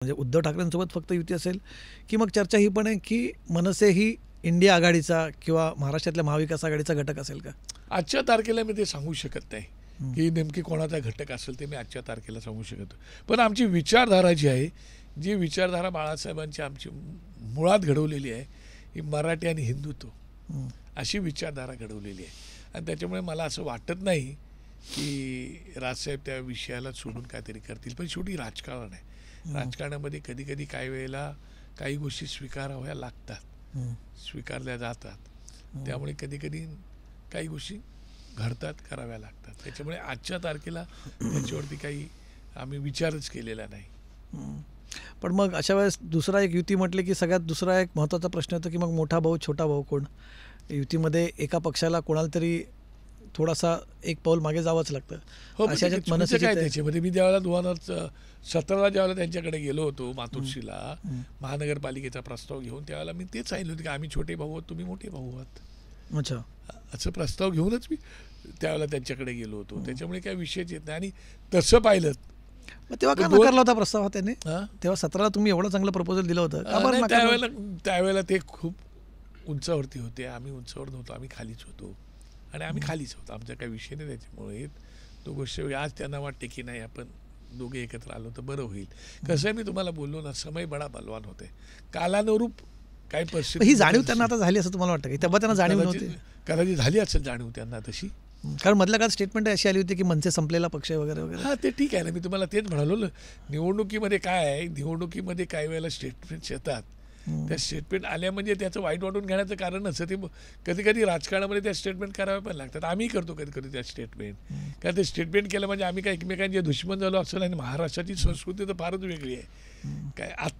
म्हणजे उद्धव ठाकरेंसोबत फक्त युती असेल की मग चर्चा ही पण आहे की मनसे ही इंडिया आघाडीचा किंवा महाराष्ट्रातल्या महाविकास आघाडीचा घटक असेल का? आजच्या तारखेला मी ते सांगू शकत नाही की नेमकी कोणाचा घटक असेल ते मी आजच्या तारखेला सांगू शकतो. पण आमची विचारधारा जी आहे, जी विचारधारा बाळासाहेबांची आमची मुळात घडवलेली आहे, ही मराठी आणि हिंदुत्व अशी विचारधारा घडवलेली आहे. आणि त्याच्यामुळे मला असं वाटत नाही की राजसाहेब त्या विषयाला सोडून काहीतरी करतील. पण शेवटी राजकारण आहे. राजकारणामध्ये कधी कधी काही वेळेला काही गोष्टी स्वीकाराव्या लागतात, स्वीकारल्या जातात. त्यामुळे कधी कधी काही गोष्टी घडतात, कराव्या लागतात. त्याच्यामुळे आजच्या तारखेला त्याच्यावरती काही आम्ही विचारच केलेला नाही. पण मग अशा वेळेस दुसरा एक युती म्हटले की सगळ्यात दुसरा एक महत्त्वाचा प्रश्न येतो की मग मोठा भाऊ छोटा भाऊ कोण? युतीमध्ये एका पक्षाला कोणाला तरी थोडासा एक पाऊल मागे जावंच लागतं. हो, अशा ह्याच्यात मनसे काय त्याच्यामध्ये मी ज्यावेळेला 2017 ज्यावेळेला त्यांच्याकडे गेलो होतो मातोश्रीला महानगरपालिकेचा प्रस्ताव घेऊन, त्यावेळेला मी तेच सांगितलं होतं की आम्ही छोटे भाऊ आहोत, तुम्ही मोठे भाऊ आहात. अच्छा, असं प्रस्ताव घेऊनच मी त्यावेळेला त्यांच्याकडे गेलो होतो. त्याच्यामुळे काही विषयच येत नाही. आणि तसं पाहिलं मग तेव्हा का नकारला होता प्रस्ताव त्याने? तेव्हा 17ला तुम्ही एवढं चांगलं प्रपोजल दिलं होतं का बरं नकारलं? त्यावेळेला ते खूप उंचावरती होते, आम्ही उंचावर नव्हतो, आम्ही खालीच होतो. आणि आम्ही खालीच होतो, आमचा काही विषय नाही. त्याच्यामुळे तो गोष्ट आज त्यांना वाटते की नाही आपण दोघे एकत्र आलो तर बरं होईल. कसं आहे, मी तुम्हाला बोललो ना, समय बडा बलवान होते. कालानुरूप काही परिस्थिती ही जाणीव त्यांना आता झाली असं तुम्हाला वाटतं की तेव्हा त्यांना जाणीव नव्हती? कदाचित झाली असेल जाणीव त्यांना तशी. कारण मधल्या काळात स्टेटमेंट अशी आली होती की मनसे संपलेला पक्ष वगैरे वगैरे. हां, ते ठीक आहे ना, मी तुम्हाला तेच म्हणालो ना. निवडणुकीमध्ये काय आहे, निवडणुकीमध्ये काही वेळेला स्टेटमेंट्स येतात. त्या स्टेटमेंट आल्या म्हणजे त्याचं वाईट वाटून घेण्याचं कारण नसतं. ते कधी कधी राजकारणामध्ये त्या स्टेटमेंट कराव्या पण लागतात. आम्ही करतो कधी कधी त्या स्टेटमेंट. कारण ते स्टेटमेंट केलं म्हणजे आम्ही काय एकमेकांचे दुश्मन झालो असं नाही. महाराष्ट्राची संस्कृती तर फारच वेगळी आहे. काय आत्ता